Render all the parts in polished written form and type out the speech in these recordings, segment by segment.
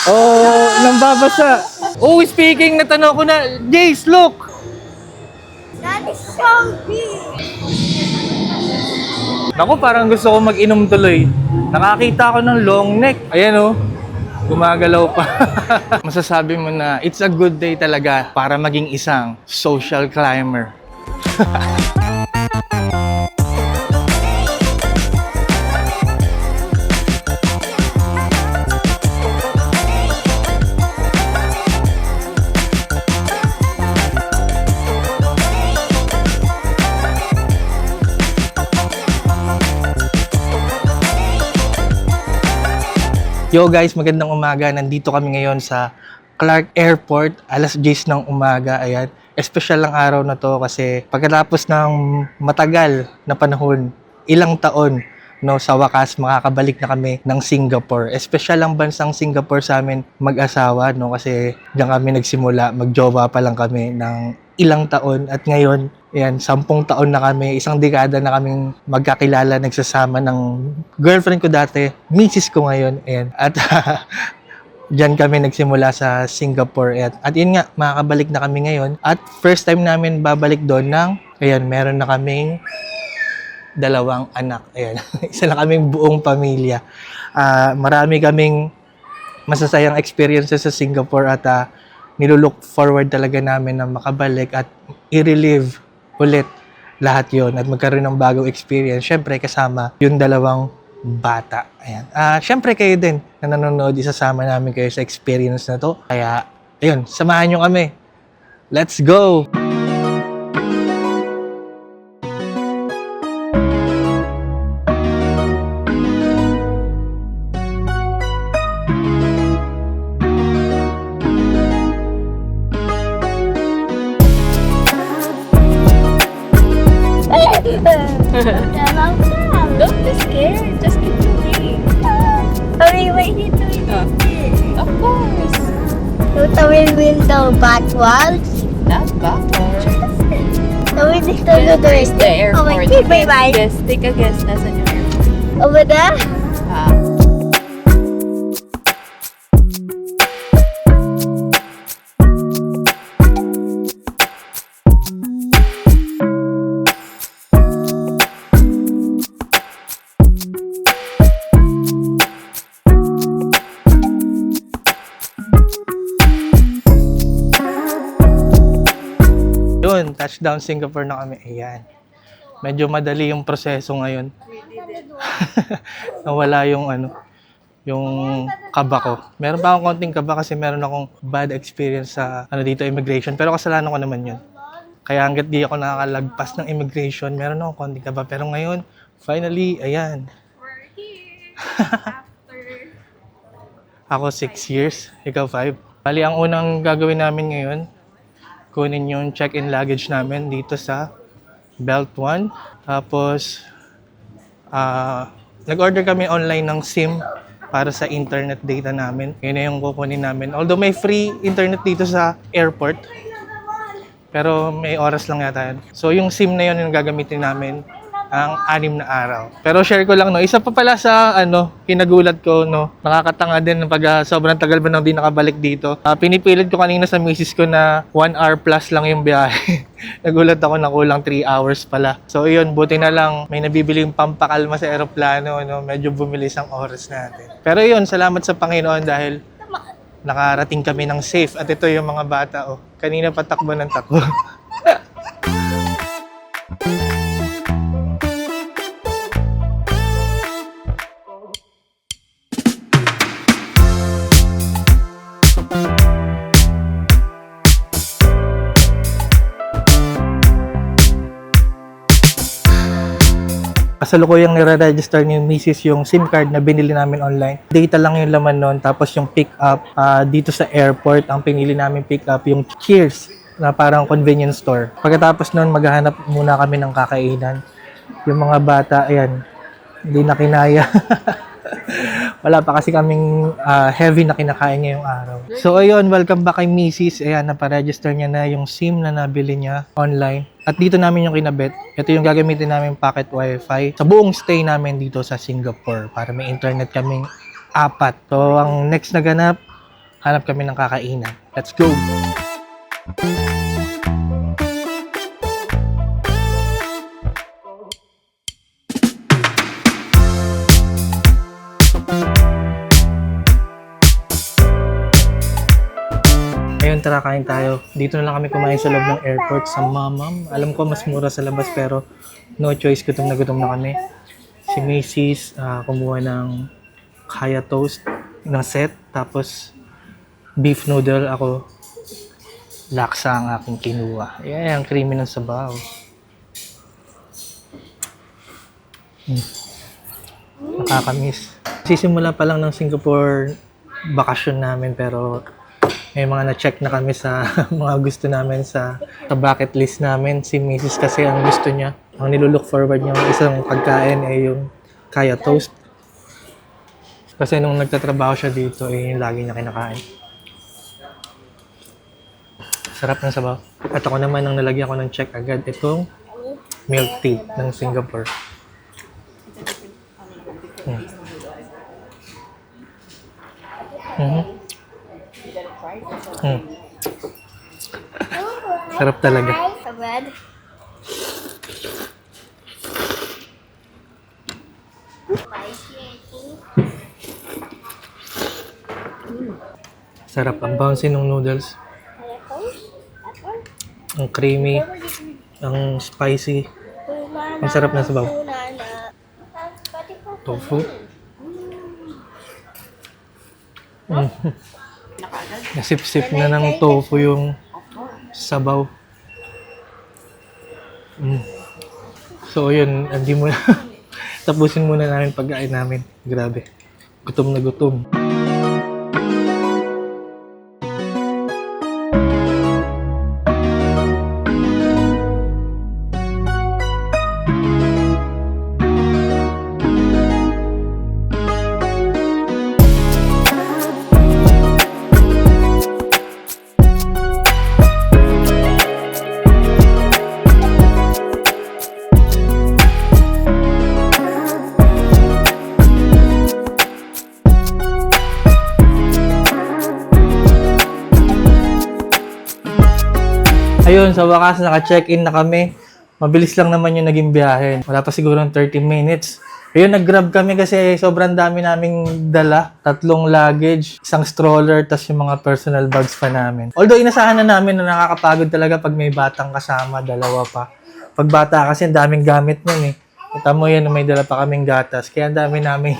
Oh, nambabasa. Oh, speaking, natanong ko na, Jace, look! That is so big. Naku, parang gusto ko mag-inom tuloy. Nakakita ko ng long neck. Ayan oh, gumagalaw pa. Masasabi mo na it's a good day talaga para maging isang social climber. Yo guys, magandang umaga. Nandito kami ngayon sa Clark Airport. Alas 10 ng umaga. Ayan. Espesyal lang araw na to kasi pagkatapos ng matagal na panahon, ilang taon, no, sa wakas makakabalik na kami ng Singapore. Espesyal ang bansang Singapore sa amin mag-asawa, no, kasi diyan kami nagsimula, magjowa pa lang kami ng ilang taon at ngayon, ayan, 10 taon na kami, isang dekada na kaming magkakilala, nagsasama ng girlfriend ko dati, misis ko ngayon, ayan. At diyan kami nagsimula sa Singapore. At yun nga, makakabalik na kami ngayon. At first time namin babalik doon ng, ayan, meron na kaming 2 anak. Ayan, isa na kaming buong pamilya. Marami kaming masasayang experiences sa Singapore at nilulook forward talaga namin na makabalik at i-relive ulit lahat yon at magkaroon ng bagong experience. Siyempre, kasama yung 2 bata. Ayan. Siyempre, kayo din na nanonood, isasama namin kayo sa experience na to. Kaya, ayun, samahan nyo kami. Let's go! Don't be scared. Just keep moving. Hurry, wait, you doing it? Of course. Tawid window backwards. Not backwards. Tawid dito Where the is the airport? Oh my God, bye-bye. Guess, take a guess. Nasaan yung airport? Over there? Ah. Yun, touchdown Singapore na kami. Ayan. Medyo madali yung proseso ngayon. Nawala yung yung kaba ko. Meron pa akong konting kaba kasi meron akong bad experience sa dito immigration. Pero kasalanan ko naman yun. Kaya hanggat di ako nakakalagpas ng immigration, meron akong konting kaba. Pero ngayon, finally, ayan. We're here. Ako 6 years, ikaw 5. Bali, ang unang gagawin namin ngayon, kunin yung check-in luggage namin dito sa Belt 1. Tapos, nag-order kami online ng SIM para sa internet data namin. Yun na yung kukunin namin. Although may free internet dito sa airport, pero may oras lang yata yan. So, yung SIM na yun yung gagamitin namin ang 6 na araw. Pero share ko lang, no, isa pa pala sa kinagulat ko, no, nakakatanga din pag sobrang tagal ba nang di nakabalik dito. Pinipilit ko kanina sa misis ko na 1 hour plus lang yung biyahe. Nagulat ako na kulang 3 hours pala. So yun, buti na lang may nabibili yung pampakalma sa eroplano, no, medyo bumilis ang oras natin. Pero yun, salamat sa Panginoon dahil nakarating kami ng safe. At ito yung mga bata, oh. Kanina patakbo ng takbo. Kasalukuyang nire-register ni Mrs. yung SIM card na binili namin online. Data lang yung laman nun, tapos yung pick up dito sa airport, ang pinili namin pick up yung Cheers na parang convenience store. Pagkatapos nun, maghahanap muna kami ng kakainan. Yung mga bata, ayan, hindi na kinaya. Wala pa kasi kaming heavy na kinakain ngayong araw. So ayun, welcome back kay Mrs. Ayan, naparegister niya na yung SIM na nabili niya online. At dito namin yung kinabit. Ito yung gagamitin namin pocket wifi sa buong stay namin dito sa Singapore para may internet kaming 4. So ang next na ganap, hanap kami ng kakainan. Let's go! Ayun, tara, kain tayo. Dito na lang kami kumain sa loob ng airport sa Mamam. Alam ko mas mura sa labas pero no choice, gutom na kami. Si Macy's kumuha ng kaya toast na set, tapos beef noodle. Ako, laksa ang aking kinuha. Ayan, ang creamy ng sabaw. Nakakamiss. Sisimula pa lang ng Singapore bakasyon namin pero may mga na-check na kami sa mga gusto namin sa bucket list namin. Si Mrs. kasi ang gusto niya, ang nilulook forward niya ng isang pagkain ay yung kaya toast. Kasi nung nagtatrabaho siya dito, yung lagi niya kinakain. Sarap ng sabaw. At ako naman ang nalagyan ko ng check agad itong milk tea ng Singapore. Sarap talaga. Red. Sarap. Ang bouncy ng noodles. Ang creamy. Ang spicy. Ang sarap na sabaw. Tofu. Nasip-sip na ng tofu yung sabaw. So yun, hindi mo na tapusin muna namin pagkain namin. Grabe. Gutom na gutom. Ayun, sa wakas naka-check-in na kami. Mabilis lang naman yung naging biyahe. Wala pa siguro ng 30 minutes. Ayun, nag-grab kami kasi sobrang dami naming dala. 3 luggage, isang stroller, tas yung mga personal bags pa namin. Although inasahan na namin na nakakapagod talaga pag may batang kasama, 2 pa. Pag bata kasi ang daming gamit nun eh. Kita mo yan, may dala pa kaming gatas. Kaya ang dami namin.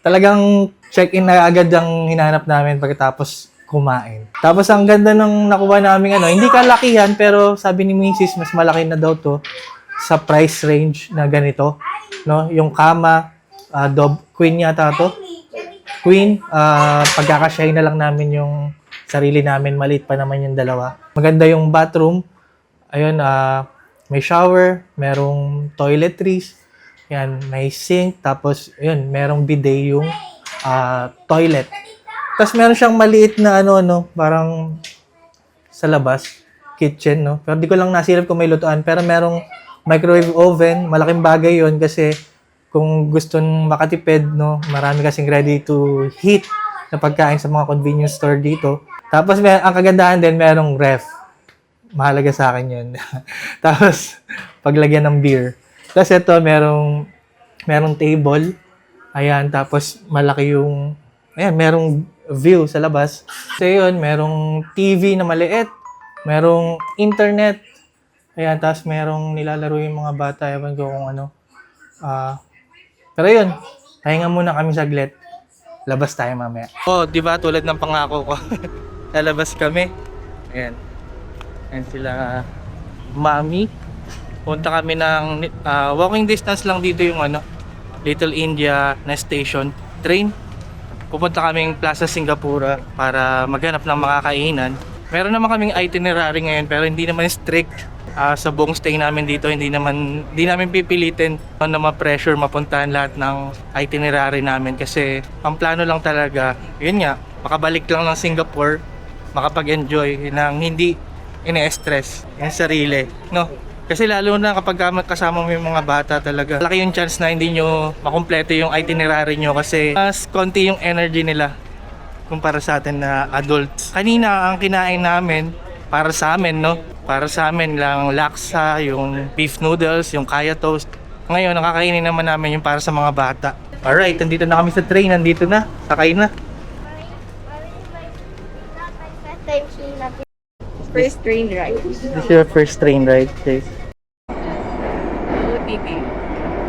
Talagang check-in na agad ang hinahanap namin pagkatapos kumain. Tapos ang ganda ng nakuha namin hindi kalakihan pero sabi ni Mrs. mas malaki na daw to sa price range na ganito, no? Yung kama, queen yata to. Queen, pagkakasyahin na lang namin yung sarili namin, maliit pa naman yung 2. Maganda yung bathroom. Ayun, may shower, merong toiletries. Yan, may sink, tapos yun, merong bidet yung toilet. Tapos meron siyang maliit na parang sa labas, kitchen, no? Pero di ko lang nasilip kung may lutuan. Pero merong microwave oven, malaking bagay yon kasi kung gusto makatipid, no? Marami kasing ready to heat na pagkain sa mga convenience store dito. Tapos ang kagandahan din, merong ref. Mahalaga sa akin yun. Tapos, paglagyan ng beer. Tapos ito, merong table. Ayan, tapos malaki yung, merong view sa labas. So yun, merong TV na maliit, merong internet, ayan, tapos merong nilalaro yung mga bata, ewan ko kung ano. Pero yun, pahinga muna kami saglit. Labas tayo mamaya. Oh, di ba tulad ng pangako ko? Lalabas kami. Ayan. Ayan sila, Mami. Punta kami ng walking distance lang dito yung Little India na station train. Pupunta kaming Plaza Singapura para maghanap ng makakainan. Meron naman kaming itinerary ngayon pero hindi naman strict. Sa buong stay namin dito, hindi namin pipilitin na ma-pressure mapuntahan lahat ng itinerary namin kasi ang plano lang talaga, yun nga, makabalik lang ng Singapore, makapag-enjoy ng hindi ine-stress yung sarili, no? Kasi lalo na kapag kasama mo yung mga bata talaga, laki yung chance na hindi nyo makumpleto yung itinerary nyo kasi mas konti yung energy nila kumpara sa atin na adults. Kanina ang kinain namin, para sa amin, no? Para sa amin lang laksa, yung beef noodles, yung kaya toast. Ngayon, nakakainin naman namin yung para sa mga bata. Alright, nandito na kami sa train. Nandito na. Sakay na. First train ride. This is your first train ride, guys. OTD.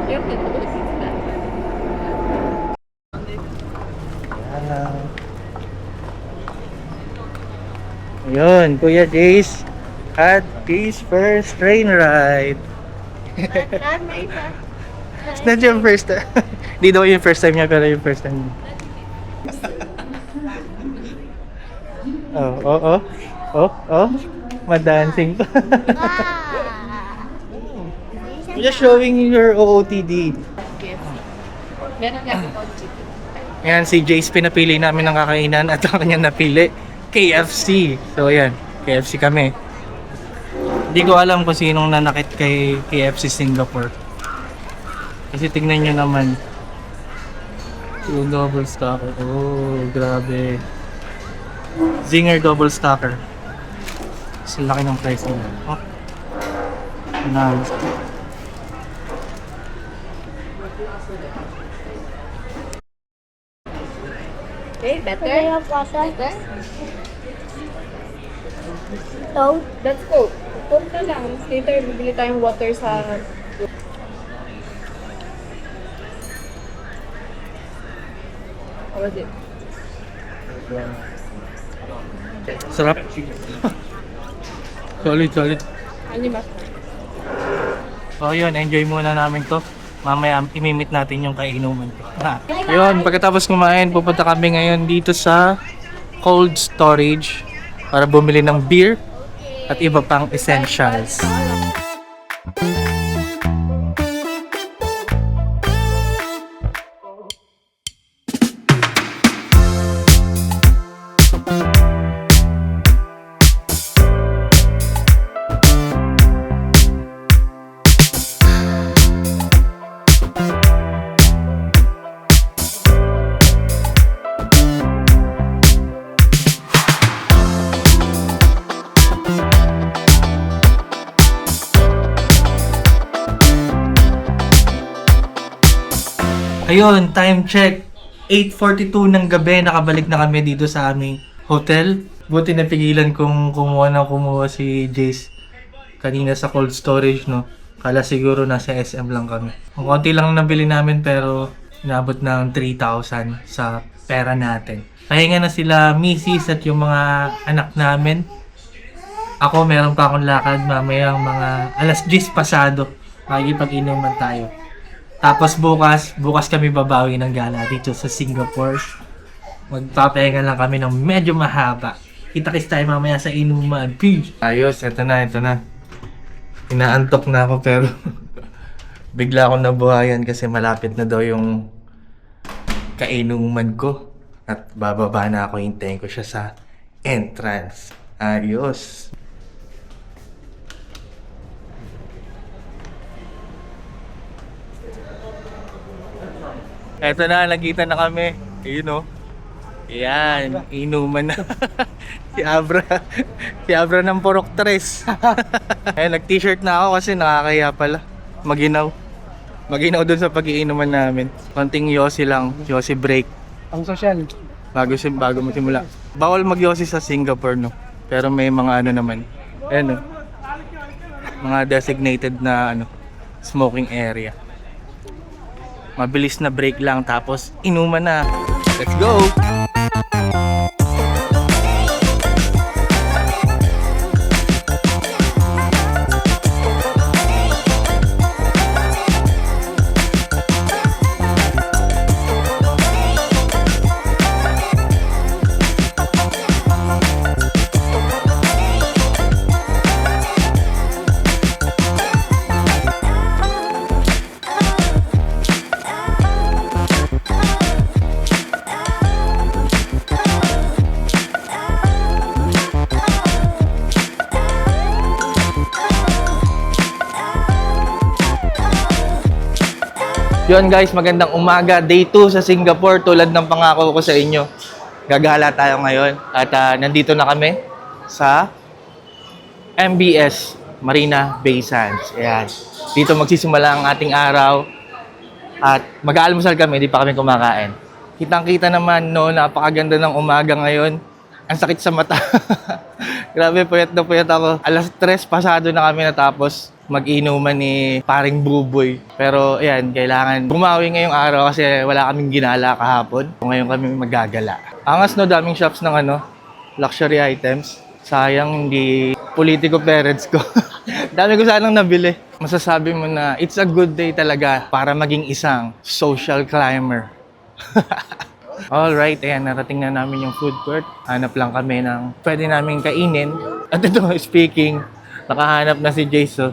Yung OTD na. Ayun, Kuya Jace had his first train ride. It's not yung first time. Hindi daw yung first time niya, pero yung first time niya. Oh. Madancing pa. Just showing your OOTD. Yes. Meron nga ako chicken. Ayan, si Jace pinapili namin ng kakainan at ang kanya napili, KFC. So ayan, KFC kami. Hindi ko alam kung sinong nanakit kay KFC Singapore. Kasi tignan nyo naman. Yung double stacker. Oh, grabe. Zinger double stacker. Sa laki ng price nila. Oh. Nice. Okay, better? Better? So, Let's go. Coke na lang. Later, bibili tayong water sa... How was it? Sarap. Solid. Ano ba? So yun, enjoy muna namin to. Mamaya imimit natin yung kainuman ko. Yun, pagkatapos kumain, pupunta kami ngayon dito sa cold storage para bumili ng beer at iba pang essentials. Ayun, time check. 8:42 ng gabi, nakabalik na kami dito sa aming hotel. Buti napigilan kong kumuha si Jace kanina sa cold storage, no? Kala siguro nasa SM lang kami. Ang konti lang nabili namin pero inabot ng 3,000 sa pera natin. Pahinga na sila misis at yung mga anak namin. Ako meron pa akong lakad mamaya mga alas 10 pasado. Makikipag-inuman tayo. Tapos bukas kami babawi ng gala dito sa Singapore. Magpapahinga lang kami ng medyo mahaba. Kita-kits tayo mamaya sa inuman. Peace! Ayos, ito na. Inaantok na ako pero bigla akong nabuhayan kasi malapit na daw yung kainuman ko. At bababa na ako, hintayin ko siya sa entrance. Ayos! Eto na, nakita na kami. Ayun o. Yan, inuman na. Si Abra ng Purok Tres. Ayun, nag-t-shirt na ako kasi nakakaya pala. Maginaw dun sa pag-iinuman namin. Konting yosi lang, yosi break. Ang social. Bago magsimula. Bawal mag-yosi sa Singapore, no? Pero may mga ano naman. Ayun o. Mga designated na smoking area. Mabilis na break lang tapos inuman na. Let's go! Yun guys, magandang umaga. Day 2 sa Singapore tulad ng pangako ko sa inyo. Gagala tayo ngayon. At nandito na kami sa MBS, Marina Bay Sands. Ayan. Dito magsisimula ang ating araw. At mag-aalmusal kami, hindi pa kami kumakain. Kitang-kita naman, no, napakaganda ng umaga ngayon. Ang sakit sa mata. Grabe, puyat na puyat ako. Alas 3 pasado na kami natapos mag-inuman ni paring Buboy. Pero ayan, kailangan bumawi ngayong araw kasi wala kaming ginala kahapon. Ngayon kami magagala. Angas, no, daming shops ng luxury items. Sayang hindi politiko parents ko. Dami ko sanang nabili. Masasabi mo na it's a good day talaga para maging isang social climber. Alright, ayan, narating na namin yung food court. Hanap lang kami ng pwede namin kainin. At ito, speaking, nakahanap na si Jason.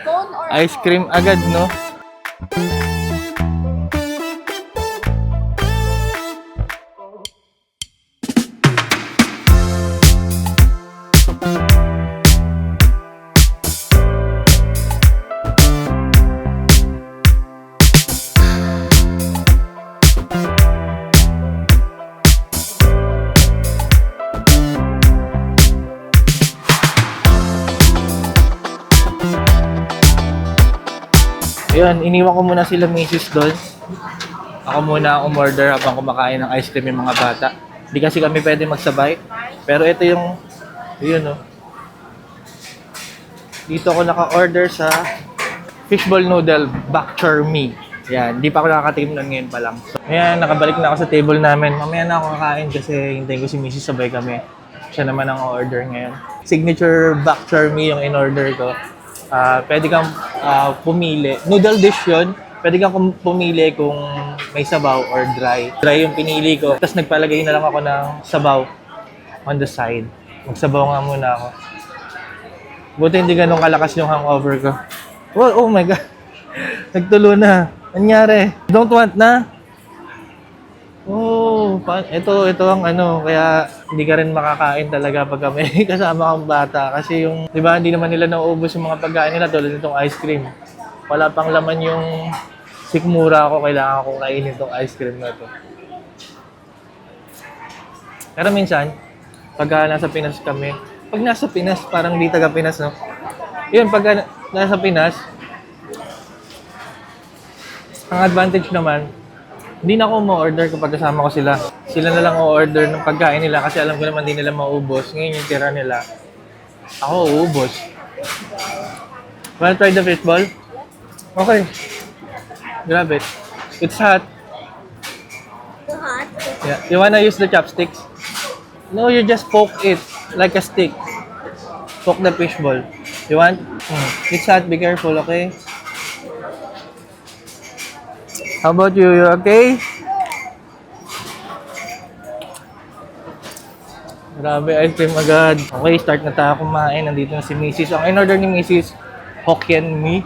Cone or Ice cream agad, no? Ayun, iniwan ko muna sila misis doon. Ako muna ang umorder habang kumakain ng ice cream yung mga bata. Hindi kasi kami pwede magsabay. Pero ito yung, yun no. Dito ako naka-order sa fishball noodle bak chor mee. Yan, hindi pa ako nakakatikim nun ngayon pa lang. So, ayan, nakabalik na ako sa table namin. Mamaya na ako kakain kasi hintayin ko si misis sabay kami. Siya naman ang order ngayon. Signature bak chor mee yung in-order ko. Pwede kang pumili. Noodle dish yun. Pwede kang pumili kung may sabaw or dry. Dry yung pinili ko. Tapos nagpalagay na lang ako ng sabaw on the side. Magsabaw nga muna ako. Buti hindi ganun kalakas yung hangover ko. Oh my God. Nagtulo na. Nangyari. Don't want na. Oh, ito ang kaya hindi ka rin makakain talaga pag kami kasama kang bata. Kasi yung, di ba, hindi naman nila nauubos yung mga pagkain nila tulad nitong ice cream. Wala pang laman yung sikmura ko, kailangan ko kainin itong ice cream na to. Pero minsan, pag nasa Pinas kami, pag nasa Pinas, parang di taga Pinas, no? Yun, pag nasa Pinas, ang advantage naman, hindi na ako ma-order kapag kasama ko sila. Sila na lang o-order ng pagkain nila kasi alam ko naman di nila maubos. Ngayon yung tira nila, ako uubos. Wanna try the fishball? Okay. Grab it. It's hot. Too hot. Yeah. You wanna use the chopsticks? No, you just poke it like a stick. Poke the fishball. You want? It's hot. Be careful, okay? How about you? You okay? Grabe, ice cream agad. Okay, start na tayo kumain. Nandito na si Mrs. Ang in-order ni Mrs. Hokkien Mee.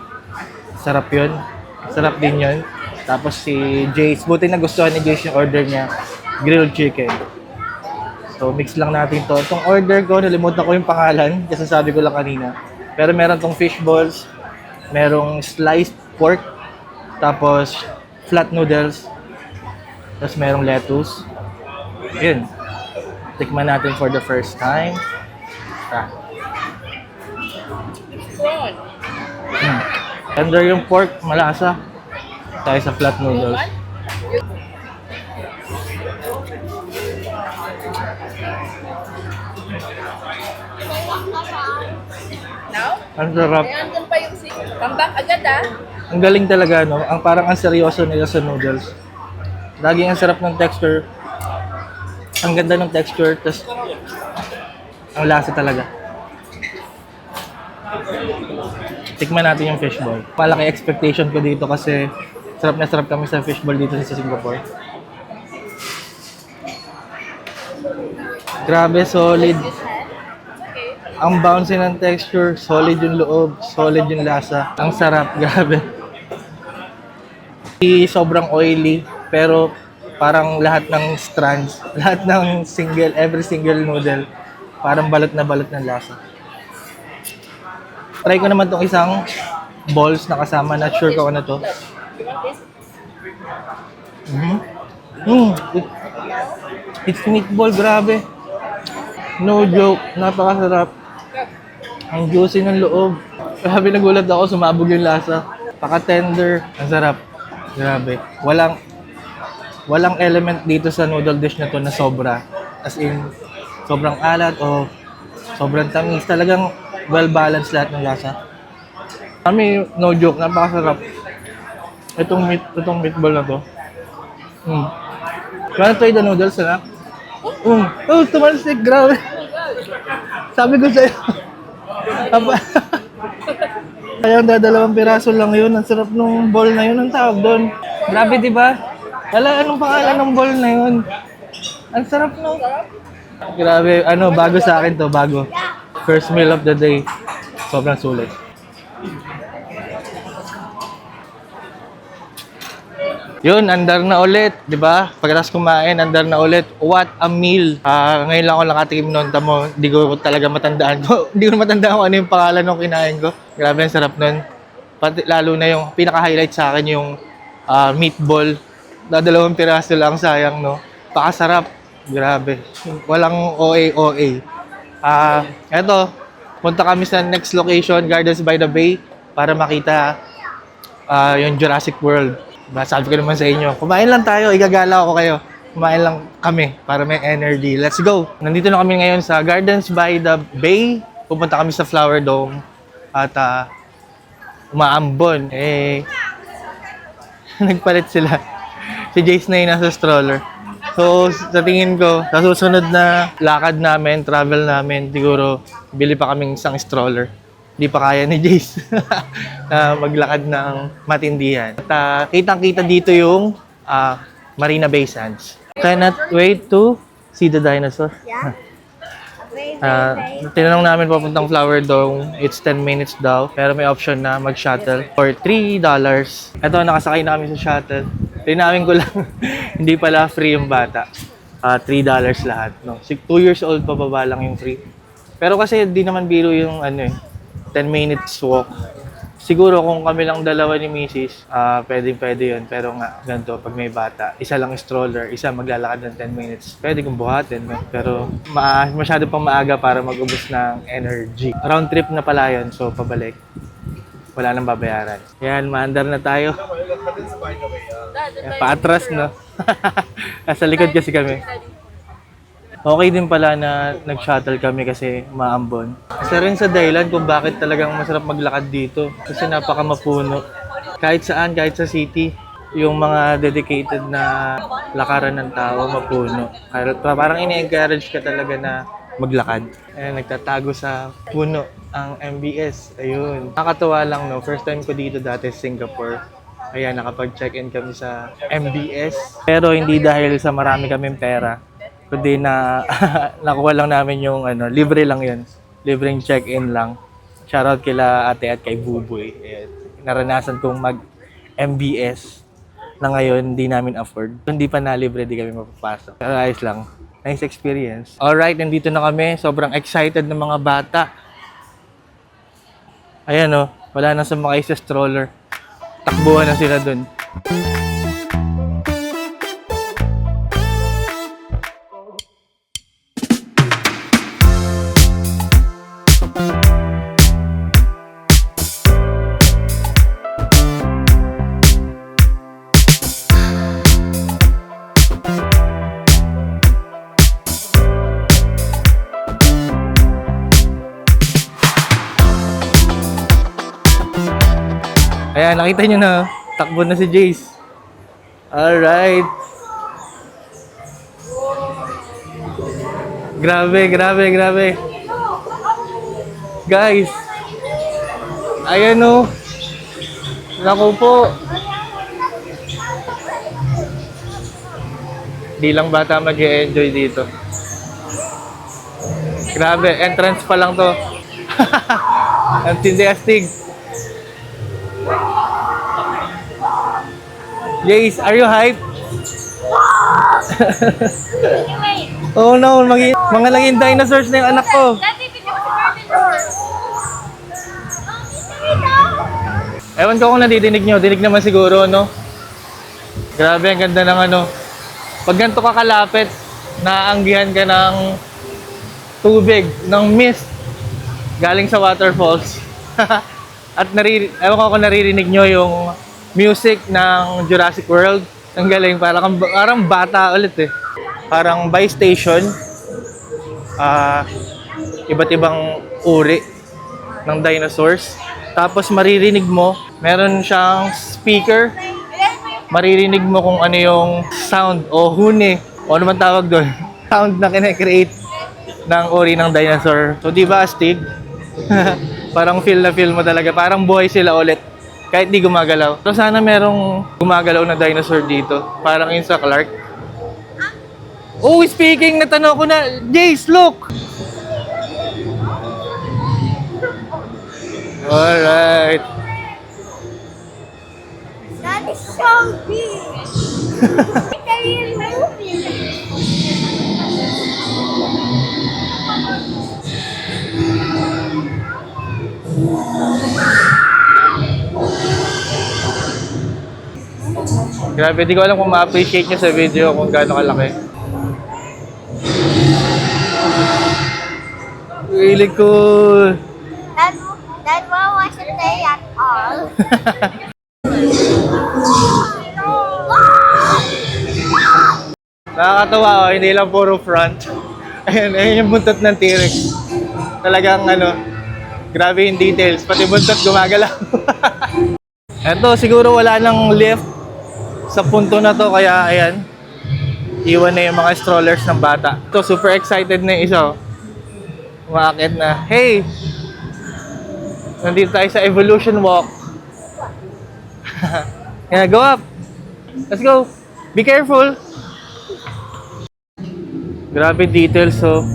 Sarap yun. Sarap din yun. Tapos si Jace. Buti na gustuhan ni Jace yung order niya. Grilled chicken. So, mix lang natin to. Itong order ko, nalimutan ko yung pangalan. Kasi sabi ko lang kanina. Pero meron tong fish balls. Merong sliced pork. Tapos, flat noodles. Tapos merong lettuce. Yun. Tikman natin for the first time. Tender yung pork, malasa. Tayo sa flat noodles. now? Ang sarap. May andun pa yung come back agad Ang galing talaga, no? Parang ang seryoso nila sa noodles. Laging ang sarap ng texture. Ang ganda ng texture, tas ang lasa talaga. Tikman natin yung fishball. Malaki expectation ko dito kasi sarap na sarap kami sa fishball dito sa Singapore. Grabe, solid. Ang bouncy ng texture, solid yung loob, solid yung lasa. Ang sarap, grabe. Sobrang oily, pero parang lahat ng strands, lahat ng every single noodle, parang balot na lasa. Try ko naman tong isang balls na kasama, not sure kung ano to. It's meatball, grabe. No joke, napakasarap. Ang juicy ng loob. Grabe, nagulat ako, sumabog yung lasa. Paka-tender, ang sarap. Grabe. Walang element dito sa noodle dish na to na sobra. As in, sobrang alat o sobrang tamis. Talagang well-balanced lahat ng lasa. Kami, no joke, napakasarap. Itong meatball na to. Wanna try the noodles, anak? Oh, tumalsik, grabe. Sabi ko sa'yo. Kaya dadalawang piraso lang yun. Ang sarap nung bowl na yun. Ang tawag doon. Grabe, di ba? Wala, anong pangalan ng bowl na yun? Ang sarap no. Grabe, bago sa akin to, bago. First meal of the day. Sobrang sulit. Yun, andar na ulit, di ba? Pagkatapos kumain, andar na ulit. What a meal! Ngayon lang ako nakatikim noon. Tamo, hindi ko talaga matandaan ko. Hindi ko matandaan kung ano yung pangalan ng kinain ko. Grabe, ang sarap nun. Pati, lalo na yung pinaka-highlight sa akin yung meatball. Dalawang piraso lang, sayang, no? Pakasarap. Grabe. Walang OA. Eto, punta kami sa next location, Gardens by the Bay, para makita yung Jurassic World. Sabi ko naman sa inyo, kumain lang tayo, igagala ko kayo. Kumain lang kami para may energy. Let's go! Nandito na kami ngayon sa Gardens by the Bay. Pupunta kami sa Flower Dome at umaambon. Nagpalit sila. Si Jace na yung nasa stroller. So, sa tingin ko, sa susunod na lakad namin, travel namin, siguro, bili pa kaming isang stroller. Hindi pa kaya ni Jace na maglakad ng matindihan. At kitang-kita dito yung Marina Bay Sands. Cannot wait to see the dinosaur. Yeah. Tinanong namin papuntang Flower Dome, it's 10 minutes daw. Pero may option na mag-shuttle for $3. Ito, nakasakay na kami sa shuttle. Tinawin ko lang, hindi pala free yung bata. $3 lahat. No? 2 years old pa baba lang yung free. Pero kasi di naman biro yung 10 minutes walk. Siguro kung kami lang dalawa ni Mrs., pwede yun. Pero nga, ganito, pag may bata, isa lang stroller, isa maglalakad ng 10 minutes. Pwede kong buhatin, no? Pero masyado pang maaga para mag-ubos ng energy. Round trip na pala yun, so pabalik. Wala nang babayaran. Yan, maandar na tayo. Yan, paatras, no? Nasa likod kasi kami. Okay din pala na nag-shuttle kami kasi maambon. Isa rin sa dahilan kung bakit talagang masarap maglakad dito. Kasi napaka-mapuno. Kahit saan, kahit sa city, yung mga dedicated na lakaran ng tao, mapuno. Parang ini-encourage ka talaga na maglakad. Nagtatago sa puno ang MBS. Ayun. Nakakatuwa lang, no? First time ko dito dati sa Singapore. Kaya nakapag-check-in kami sa MBS. Pero hindi dahil sa marami kaming pera. Kundi na nakuha lang namin yung libre lang yun. Libreng check-in lang. Shoutout kila ate at kay Buboy. Naranasan kong mag-MBS na ngayon hindi namin afford. Hindi pa na libre, di kami mapapasok. Pero ayos lang. Nice experience. Alright, nandito na kami. Sobrang excited ng mga bata. Ayan wala na sumakay sa stroller. Takbuhan na sila dun. Ayan, nakita nyo na, takbo na si Jace. Alright. Grabe. Guys. Ayan Naku po. Di lang bata mag-e-enjoy dito. Grabe, entrance pa lang to. Ang tindi-astig. Jace, are you hyped? Oh no, mga naging dinosaurs na yung anak ko. Dati pinag sa carnivore. Ewan ko kung nadidinig nyo, dinig naman siguro, no? Grabe, ang ganda ng Pag ganito ka kalapit, naanggihan ka ng tubig, ng mist galing sa waterfalls. At ewan ko kung naririnig nyo yung music ng Jurassic World. Ang galing, parang bata ulit eh. Parang by station, iba't ibang uri ng dinosaurs. Tapos maririnig mo, meron siyang speaker. Maririnig mo kung ano yung sound o huni o ano man tawag doon. Sound na kine-create ng uri ng dinosaur. So di ba astig? Parang feel na feel mo talaga. Parang buhay sila ulit. Kahit di gumagalaw. So sana merong gumagalaw na dinosaur dito. Parang yun sa Clark. Oh, speaking, natanong ko na. Jace, look! Alright. That is so big. It's a real movie. Grabe, di ko alam kung ma-appreciate nyo sa video kung gaano kalaki. Really cool! That one wasn't there at all. Nakakatawa oh, hindi lang puro front. Ayun yung buntot ng T-Rex. Talagang grabe yung details. Pati buntot gumagalaw. Eto, siguro wala nang lift sa punto na to, kaya ayan, iwan na yung mga strollers ng bata. Ito, super excited na yung isa. Umaakit na, hey! Nandito tayo sa Evolution Walk. Yeah, go up! Let's go! Be careful! Grabe details, oh.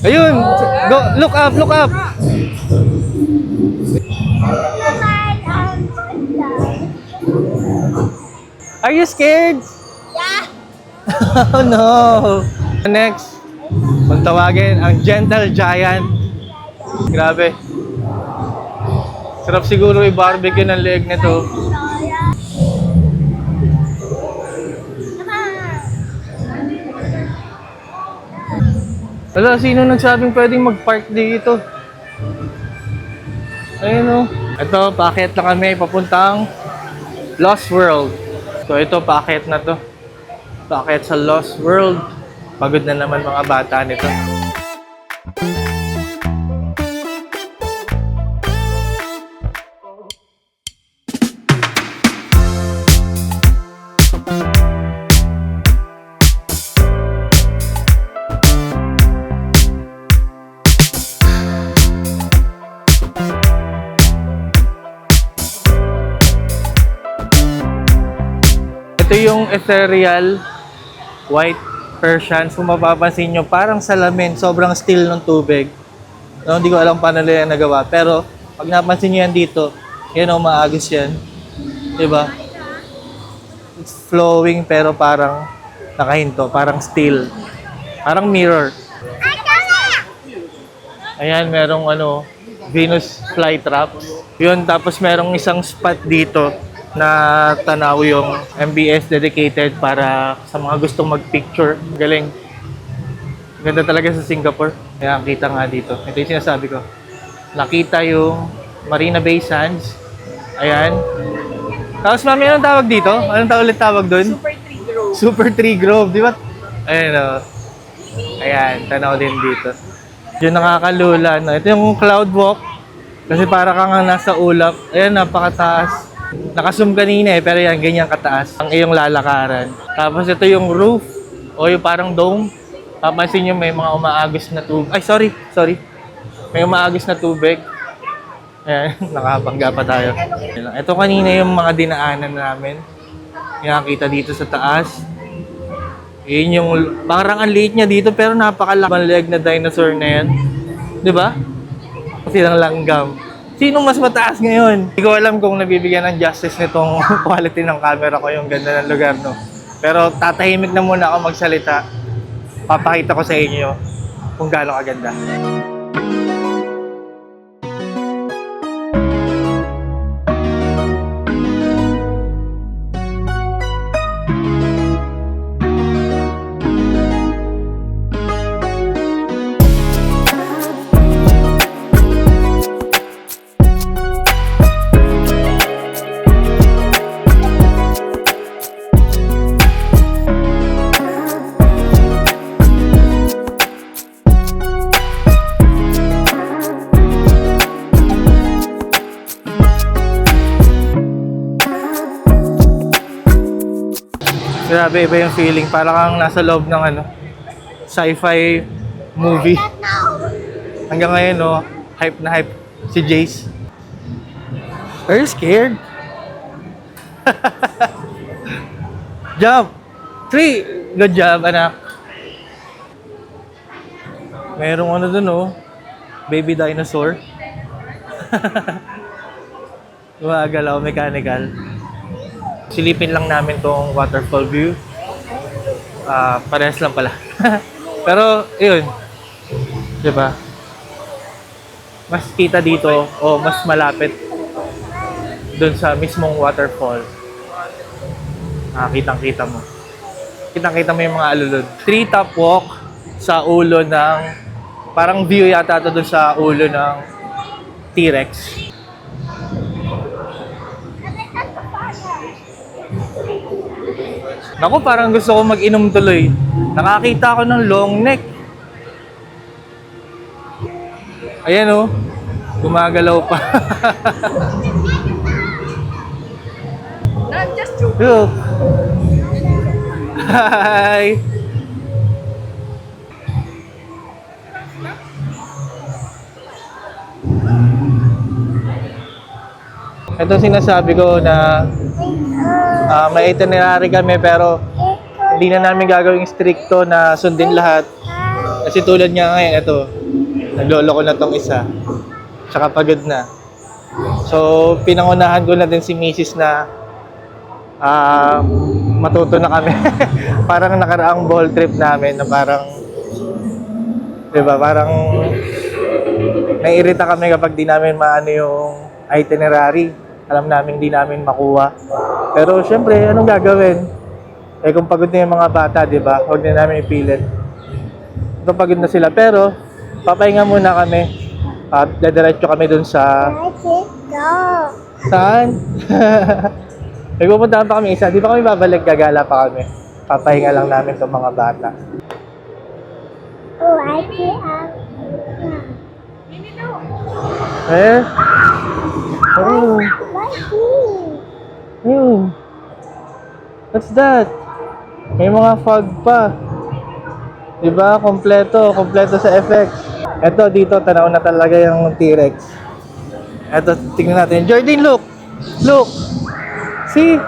Ayun! Go! Look up! Look up! Are you scared? Yeah. Oh no! Next, magtawagin ang Gentle Giant. Grabe. Sarap siguro i-barbecue ng leeg nito. Wala, sino nagsabing pwedeng mag-park dito? Ayun o. Ito, paakyat na kami papuntang Lost World. So ito, paakyat na to. Paakyat sa Lost World. Pagod na naman mga bata nito. Ito yung ethereal white Persian. Kung mapapansin nyo, parang salamin. Sobrang still ng tubig. No, hindi ko alam paano nila yan nagawa. Pero, pag napansin nyo yan dito, yan o, maagos yan. Diba? It's flowing pero parang nakahinto. Parang still. Parang mirror. Ayan, merong Venus flytraps. Yun, tapos merong isang spot dito na tanaw yung MBS dedicated para sa mga gustong mag-picture. Galing. Ganda talaga sa Singapore. Kaya kita nga dito. Ito yung sinasabi ko. Nakita yung Marina Bay Sands. Ayan. Tapos mami, anong tawag dito? Anong ulit tawag doon? Super Tree Grove. Super Tree Grove, di ba? Ayan o. Ayan, tanaw din dito. Yung nakakalula. No? Ito yung cloud walk. Kasi para kang nasa ulap. Ayan, napakataas. Naka-zoom kanina pero yan, ganyan kataas ang iyong lalakaran. Tapos ito yung roof o yung parang dome. Papansin nyo may mga umaagos na tubig. Ay, sorry. May umaagos na tubig. Ayan, nakabangga pa tayo. Ito kanina yung mga dinaanan namin. Nakakita dito sa taas. Yun yung, parang ang liit niya dito pero napakalakang leg na dinosaur na yan. Diba? Kasi lang langgam. Sinong mas mataas ngayon? Hindi ko alam kung nabibigyan ng justice nitong quality ng camera ko, yung ganda ng lugar, no? Pero tatahimik na muna ako magsalita. Papakita ko sa inyo kung gaano kaganda. Grabe, iba yung feeling. Parang kang nasa loob ng ano, sci-fi movie. Hanggang ngayon, no, hype na hype si Jace. Are you scared? Jump! 3! Good job, anak. Merong ano dun, oh. Baby dinosaur. Gumagalaw, mechanical. Silipin lang namin tong waterfall view. Parehas lang pala. Pero, yun. Diba? Mas kita dito o mas malapit dun sa mismong waterfall. Kitang-kita mo. Kitang-kita mo yung mga alulod. Treetop walk sa ulo ng... Parang view yata ito dun sa ulo ng T-Rex. Naku, parang gusto ko mag-inom tuloy. Nakakita ako ng long neck. Ayan oh, gumagalaw pa. Not just two. Look. Hi. Ito sinasabi ko na may itinerary kami pero hindi na namin gagawing stricto na sundin lahat. Kasi tulad nga ngayon, ito, naglolo ko na tong isa. Tsaka pagod na. So, pinangunahan ko na din si Mrs. na matuto na kami. Parang nakaraang ball trip namin na parang, diba, parang naiirita kami kapag di namin maano yung itinerary. Alam namin di namin makuha. Pero syempre, anong gagawin? Eh kung pagod na yung mga bata, di ba? Huwag na namin ipilit. Ito pagod na sila. Pero, papahinga muna kami. At dadiretso kami dun sa... Saan? May pupuntahan pa kami isa. Di ba kami babalik? Gagala pa kami. Papahinga lang namin itong mga bata. Oh, I see. Eh? Oh. Ayun. What's that? May mga fog pa. Diba? Kompleto sa effects. Eto, dito, tanaw na talaga yung T-Rex. Eto, tingnan natin. Jordan, look! Look! See?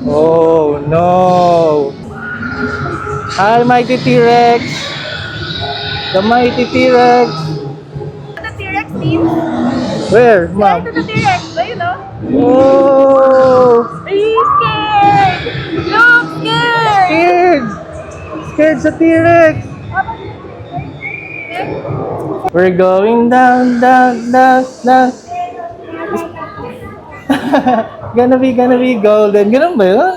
Oh, no! Hi, mighty T-Rex! The mighty T-Rex! The T-Rex team. Where, ma'am? Ito the T-Rex. Ayun oh. Oh! Are you scared? Look, scared. Scared! Scared sa T-Rex! We're going down, down, down, down. gonna be golden. Ganun ba yun?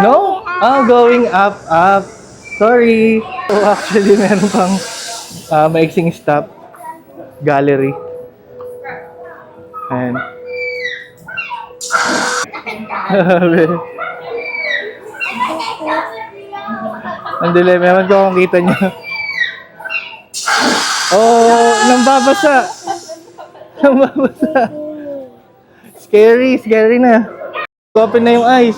No? Going up, up. Sorry. So actually, meron pang maiksing stop. Gallery. And ang dilim. Ewan ko kung kita nyo. Oh, nambabasa. Nambabasa. Scary na. Open na yung eyes.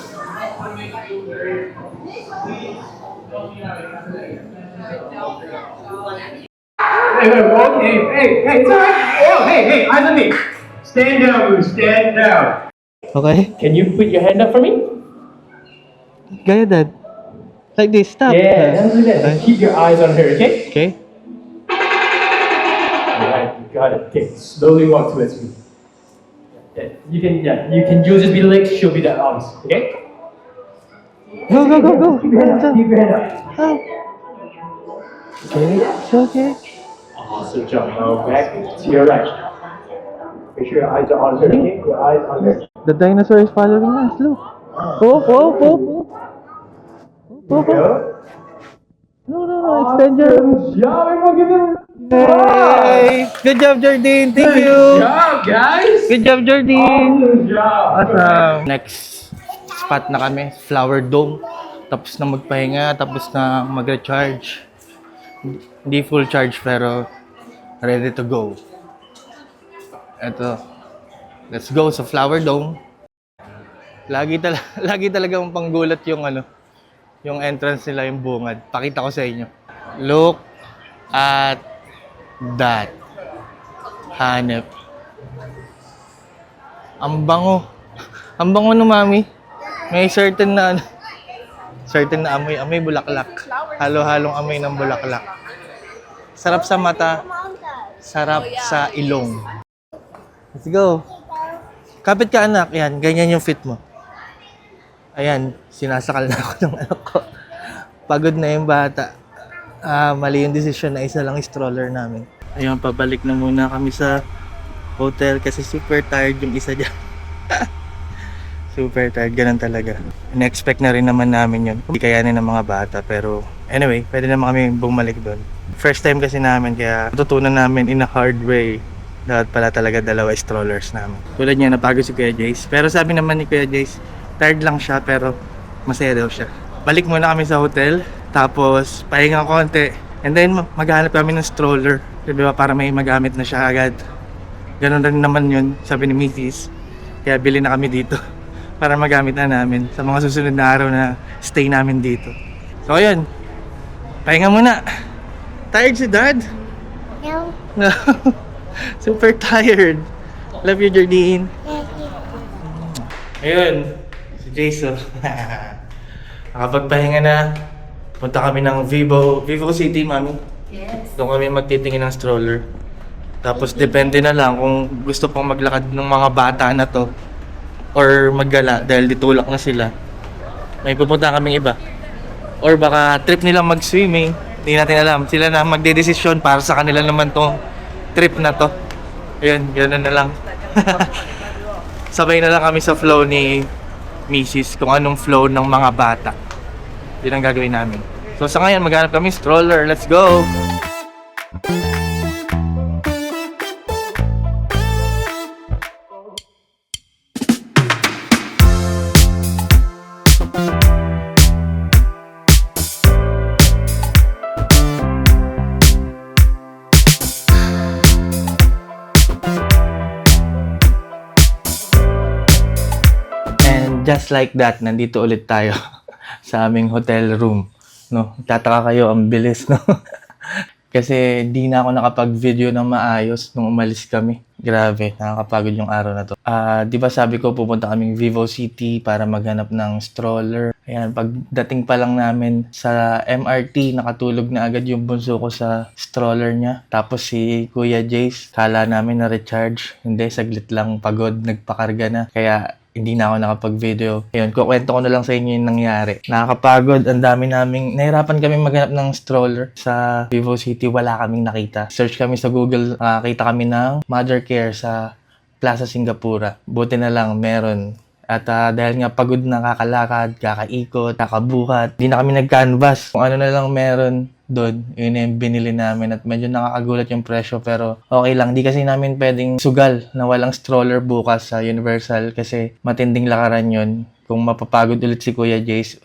Hey, it's all right. Oh, hey, eyes on me. Stand down, Lou. Stand down. Okay? Can you put your hand up for me? Gaya, Dad. Like this, stop. Yeah, that's like that. And keep your eyes on her, okay? Okay. Alright, you got it. Okay, slowly walk towards me. You can just be the legs, she'll be the arms, okay? Go. Keep your hand up, keep your hand up. Oh. Okay, it's okay. Awesome job. Now back to your right. Make sure your eyes are on her, okay? Your eyes on her. The dinosaur is following us. Look. Oh. There you go. No. Extend your... Awesome job, everyone give them Hey! Good job, Jordan. Thank you. Good job, guys! Good job, Jordan. Awesome job! Awesome. Next spot na kami, Flower Dome. Tapos na magpahinga, tapos na mag-recharge. Hindi full charge pero ready to go. Eto. Let's go sa Flower Dome. Lagi talagang panggulat yung yung entrance nila, yung bungad. Pakita ko sa inyo. Look at that. Hanep. Ang bango. Ang bango no, mami. May certain na amoy. Amoy bulaklak. Halo-halong amoy ng bulaklak. Sarap sa mata. Sarap sa ilong. Let's go. Kapit ka, anak. Yan, ganyan yung fit mo. Ayan, sinasakal na ako ng anak ko. Pagod na yung bata. Mali yung desisyon na isa lang stroller namin. Ayun, pabalik na muna kami sa hotel kasi super tired yung isa dyan. Super tired, ganun talaga. In-expect na rin naman namin yun. Hindi kayanin ng mga bata, pero anyway, pwede naman kami bumalik doon. First time kasi namin, kaya tutunan namin in a hard way. Dapat pala talaga dalawa strollers namin. Tulad niya, napagod si Kuya Jace. Pero sabi naman ni Kuya Jace, tired lang siya pero masaya daw siya. Balik muna kami sa hotel, tapos pahinga konti. And then maghanap kami ng stroller. Diba, para may magamit na siya agad. Ganun rin naman yun, sabi ni Mrs. Kaya bili na kami dito para magamit na namin sa mga susunod na araw na stay namin dito. So ayun, pahinga muna. Tired si Dad? No. Super tired. Love you, Jardine. Ayun, si Jason. Nakapagpahinga na. Punta kami ng Vivo City, Mami. Yes. Doon kami magtitingin ng stroller. Tapos depende na lang kung gusto pang maglakad ng mga bata na to or maggala dahil ditulak na sila. May pupunta kaming iba. Or baka trip nilang mag-swimming. Hindi natin alam. Sila na magdedesisyon para sa kanila naman tong trip na to. Ayun, gano'n na lang. Sabay na lang kami sa flow ni Mrs. kung anong flow ng mga bata. Yun ang gagawin namin. So sa ngayon, maghanap kami stroller. Let's go! Just like that, nandito ulit tayo sa aming hotel room. No, tataka kayo, ang bilis, no? Kasi di na ako nakapag-video ng maayos nung umalis kami. Grabe, nakakapagod yung araw na to. Di ba sabi ko pupunta kaming Vivo City para maghanap ng stroller. Ayan, pagdating pa lang namin sa MRT, nakatulog na agad yung bunso ko sa stroller niya. Tapos si Kuya Jace, kala namin na recharge. Hindi, saglit lang pagod, nagpakarga na. Kaya hindi na ako nakapag-video. Ayun, kukwento ko na lang sa inyo yung nangyari. Nakakapagod, ang dami naming, nahirapan kami maghanap ng stroller sa Vivo City, wala kaming nakita. Search kami sa Google, nakakita kami ng Mother Care sa Plaza Singapura. Buti na lang, meron. At dahil nga pagod na kakalakad, kakaikot, kakabuhat, hindi na kami nag-canvas. Kung ano na lang meron doon, yun yung binili namin at medyo nakakagulat yung presyo pero okay lang. Di kasi namin pwedeng sugal na walang stroller bukas sa Universal kasi matinding lakaran yun. Kung mapapagod ulit si Kuya Jace,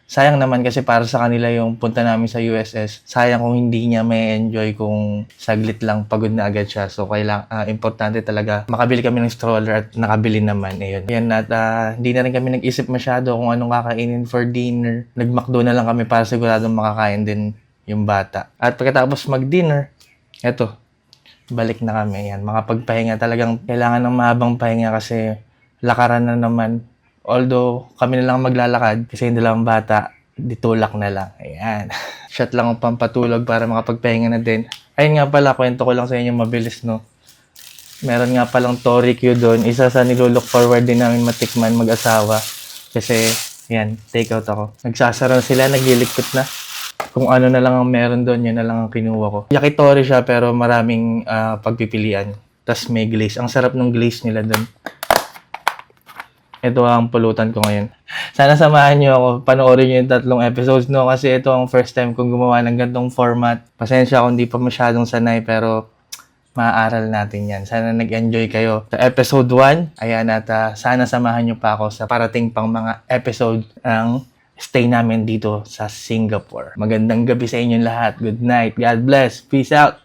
sayang naman kasi para sa kanila yung punta namin sa USS. Sayang kung hindi niya may enjoy kung saglit lang pagod na agad siya. So importante talaga makabili kami ng stroller at nakabili naman. Ayun. Yan at hindi na rin kami nag-isip masyado kung anong kakainin for dinner. Nag-McDo na lang kami para siguradong makakain din yung bata. At pagkatapos mag-dinner, eto, balik na kami. Yan, makapagpahinga. Talagang kailangan ng mahabang pahinga kasi lakaran na naman. Although, kami na lang maglalakad kasi yung dalawang bata, ditulak na lang. Ayan. Shot lang ang pampatulog para makapagpahinga na din. Ayun nga pala, kwento ko lang sa inyo mabilis, no? Meron nga palang Tori Q doon. Isa sa nilulook forward din namin matikman mag-asawa. Kasi, yan, take out ako. Nagsasaraw sila, naglilikot na. Kung ano na lang ang meron doon, yun na lang ang kinuha ko. Yakitori siya pero maraming pagpipilian. Tas may glaze. Ang sarap ng glaze nila doon. Ito ang pulutan ko ngayon. Sana samahan nyo ako. Panoorin nyo yung 3 episodes, no? Kasi ito ang first time kong gumawa ng ganitong format. Pasensya kung di pa masyadong sanay, pero maaaral natin yan. Sana nag-enjoy kayo sa episode 1. Ayan, at sana samahan nyo pa ako sa parating pang mga episode ng stay namin dito sa Singapore. Magandang gabi sa inyong lahat. Good night. God bless. Peace out.